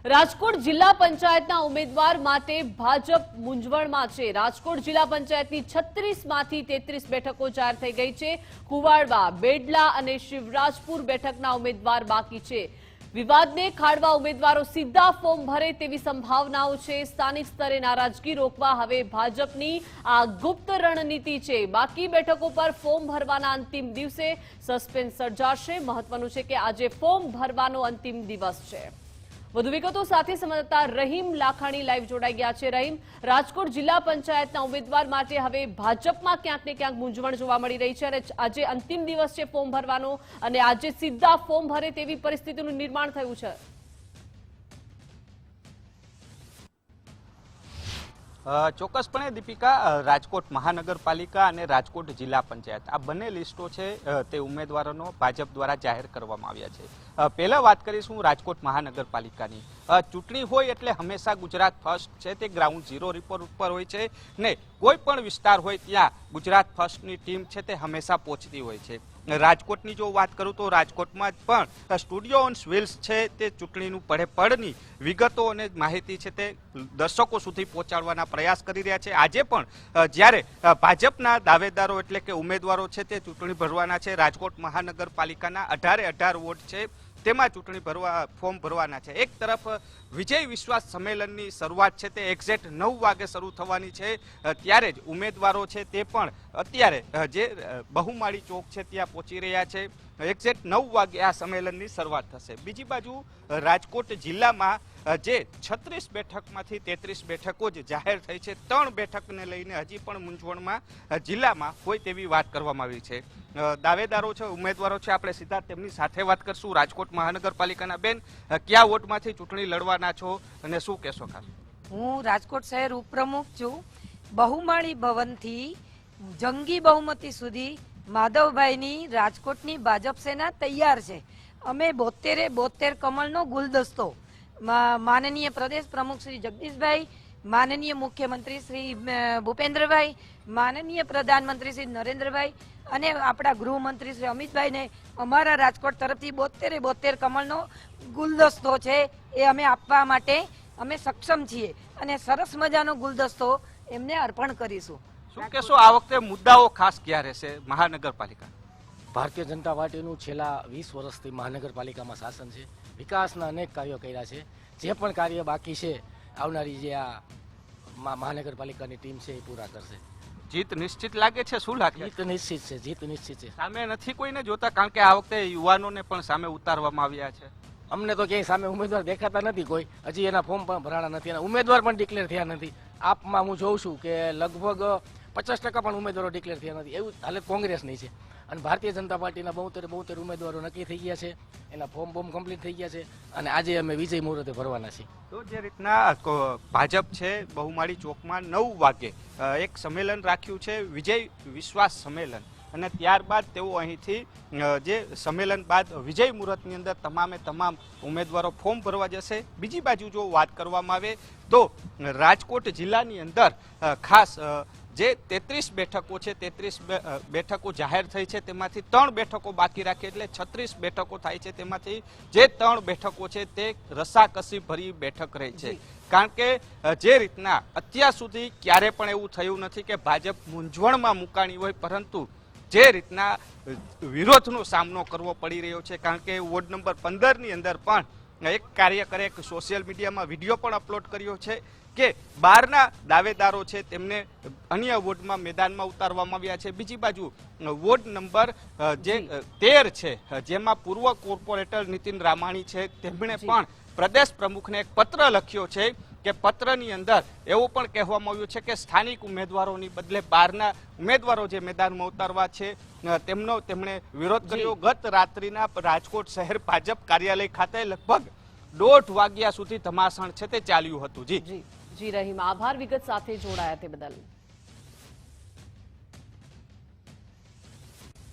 રાજકોટ જિલ્લા પંચાયતના ઉમેદવાર માટે ભાજપ મૂંઝવણમાં છે। રાજકોટ જિલ્લા પંચાયતની 36 માંથી 33 બેઠકો જાહેર થઈ ગઈ છે। કુવાડવા, બેડલા અને શિવરાજપુર બેઠકના ઉમેદવાર બાકી છે। વિવાદને ખાળવા ઉમેદવારો સીધા ફોર્મ ભરે તેવી સંભાવનાઓ છે। સ્થાનિક સ્તરે નારાજગી રોકવા હવે ભાજપની આ ગુપ્ત રણનીતિ છે। બાકી બેઠકો પર ફોર્મ ભરવાના અંતિમ દિવસે સસ્પેન્સ સર્જાશે। મહત્વનું છે કે આજે ફોર્મ ભરવાનો અંતિમ દિવસ છે। વધુ વિગતો સાથે સંવાદદાતા રહીમ લાખાણી લાઈવ જોડાઈ ગયા છે। રહીમ, રાજકોટ જિલ્લા પંચાયતના ઉમેદવાર માટે હવે ભાજપમાં ક્યાંક ને ક્યાંક મૂંઝવણ જોવા મળી રહી છે અને આજે અંતિમ દિવસ છે ફોર્મ ભરવાનો અને આજે સીધા ફોર્મ ભરે તેવી પરિસ્થિતિનું નિર્માણ થયું છે। ચોક્કસપણે દીપિકા, રાજકોટ મહાનગરપાલિકા અને રાજકોટ જિલ્લા પંચાયત આ બંને લિસ્ટો છે તે ઉમેદવારોનો ભાજપ દ્વારા જાહેર કરવામાં આવ્યા છે। પહેલા વાત કરીશું રાજકોટ મહાનગરપાલિકાની। ચૂંટણી હોય એટલે હંમેશા ગુજરાત ફર્સ્ટ છે તે ગ્રાઉન્ડ ઝીરો રિપોર્ટ ઉપર હોય છે ને કોઈ પણ વિસ્તાર હોય ત્યાં ગુજરાત ફર્સ્ટની ટીમ છે તે હંમેશા પહોંચતી હોય છે। રાજકોટની જો વાત કરું તો રાજકોટમાં પણ સ્ટુડિયો ઓન વ્હીલ્સ છે તે ચૂંટણીનું પડની વિગતો અને માહિતી છે તે દર્શકો સુધી પહોંચાડવાના પ્રયાસ કરી રહ્યા છે। આજે પણ જ્યારે ભાજપના દાવેદારો એટલે કે ઉમેદવારો છે તે ચૂંટણી ભરવાના છે। રાજકોટ મહાનગરપાલિકાના 18 વોર્ડ છે તેમાં ચૂંટણી ફોર્મ ભરવાના છે। એક તરફ વિજય વિશ્વાસ સંમેલનની શરૂઆત છે તે એક્ઝેક્ટ 9 વાગે શરૂ થવાની છે, ત્યારે જ ઉમેદવારો છે તે પણ અત્યારે જે બહુમાળી ચોક છે ત્યાં પહોંચી રહ્યા છે। એક્ઝેક્ટ 9 વાગે આ સંમેલનની શરૂઆત થશે। બીજી બાજુ રાજકોટ જિલ્લામાં જે 36 બેઠકમાંથી 33 બેઠકો જ જાહેર થઈ છે, 3 બેઠકને લઈને હજી પણ મૂંઝવણમાં જિલ્લામાં હોય તેવી વાત કરવામાં આવી છે। દાવેદારો છે, ઉમેદવારો છે, આપણે સીધા તેમની સાથે વાત કરશું। રાજકોટ મહાનગરપાલિકાના બેન, કયા વોર્ડમાંથી ચૂંટણી લડવાના છો અને શું કહેશો ખાસ? હું રાજકોટ શહેર ઉપપ્રમુખ છું। બહુમાળી ભવનથી જંગી બહુમતી સુધી માધવભાઈની રાજકોટની ભાજપ સેના તૈયાર છે। અમે 72 કમળનો ગુલદસ્તો માનનીય પ્રદેશ પ્રમુખ શ્રી જગદીશભાઈ, માનનીય મુખ્યમંત્રી શ્રી ભૂપેન્દ્રભાઈ, માનનીય પ્રધાનમંત્રી શ્રી નરેન્દ્રભાઈ અને આપણા ગૃહમંત્રી શ્રી અમિતભાઈને અમારા રાજકોટ તરફથી 72 કમળનો ગુલદસ્તો છે એ અમે આપવા માટે અમે સક્ષમ છીએ અને સરસ મજાનો ગુલદસ્તો એમને અર્પણ કરીશું। શું કહેશો, આ વખતે મુદ્દાઓ ખાસ ક્યાં રહેશે મહાનગરપાલિકા? ભારતીય જનતા પાર્ટીનું છેલ્લા 20 વર્ષથી મહાનગરપાલિકામાં શાસન છે। વિકાસના અનેક કાર્યો કર્યા છે। જે પણ કાર્ય બાકી છે આવનારી જે આ મહાનગરપાલિકાની ટીમ છે એ પૂરા કરશે। જીત નિશ્ચિત લાગે છે? શું લાગે? જીત નિશ્ચિત છે, જીત નિશ્ચિત છે। સામે નથી કોઈને જોતા? કારણ કે આ વખતે યુવાનોને પણ સામે ઉતારવામાં આવ્યા છે। અમને તો ક્યાંય સામે ઉમેદવાર દેખાતા નથી કોઈ, હજી એના ફોર્મ પણ ભરાણા નથી અને ઉમેદવાર પણ ડિક્લેર થયા નથી। આપમાં હું જોઉં છું કે લગભગ 50% પણ ઉમેદવારો ડિક્લેર થયા નથી। એવું હાલત કોંગ્રેસની છે અને ભારતીય જનતા પાર્ટીના 72 ઉમેદવારો નક્કી થઈ ગયા છે, એના ફોર્મ કમ્પ્લીટ થઈ ગયા છે અને આજે અમે વિજય મુહૂર્તે ભરવાના છીએ। તો જે રીતના ભાજપ છે બહુમાળી ચોકમાં 9 વાગે એક સંમેલન રાખ્યું છે, વિજય વિશ્વાસ સંમેલન, અને ત્યારબાદ તેઓ અહીંથી જે સંમેલન બાદ વિજય મુહૂર્તની અંદર તમામ ઉમેદવારો ફોર્મ ભરવા જશે। બીજી બાજુ જો વાત કરવામાં આવે તો રાજકોટ જિલ્લાની અંદર ખાસ જે 33 બેઠકો છે, 33 બેઠકો જાહેર થઈ છે, તેમાંથી 3 બેઠકો બાકી રાખી એટલે 36 બેઠકો થાય છે। તેમાંથી જે 3 બેઠકો છે તે રસાકસી ભરી બેઠક રહી છે, કારણ કે જે રીતના અત્યાર સુધી ક્યારે પણ એવું થયું નથી કે ભાજપ મૂંઝવણમાં મુકાણી હોય, પરંતુ જે રીતના વિરોધનો સામનો કરવો પડી રહ્યો છે। કારણ કે વોર્ડ નંબર 15ની અંદર પણ એક કાર્યકરે એક સોશિયલ મીડિયામાં વિડીયો પણ અપલોડ કર્યો છે કે બહારના દાવેદારો છે તેમને અન્ય વોર્ડમાં મેદાનમાં ઉતારવામાં આવ્યા છે। બીજી બાજુ વોર્ડ નંબર જે 13 છે, જેમાં પૂર્વ કોર્પોરેટર નીતિન રામાણી છે, તેમણે પણ પ્રદેશ પ્રમુખને એક પત્ર લખ્યો છે કે પત્રની અંદર એવું પણ કહેવામાં આવ્યું છે કે સ્થાનિક ઉમેદવારોની બદલે બહારના ઉમેદવારો જે મેદાનમાં ઉતારવા છે તેમણે વિરોધ કર્યો। ગત રાત્રિના રાજકોટ શહેર ભાજપ કાર્યાલય ખાતે લગભગ 1:30 વાગ્યા સુધી ધમાસાણ છે તે ચાલ્યું હતું। જી રહીમ, આભાર વિગત સાથે જોડાયા તે બદલ।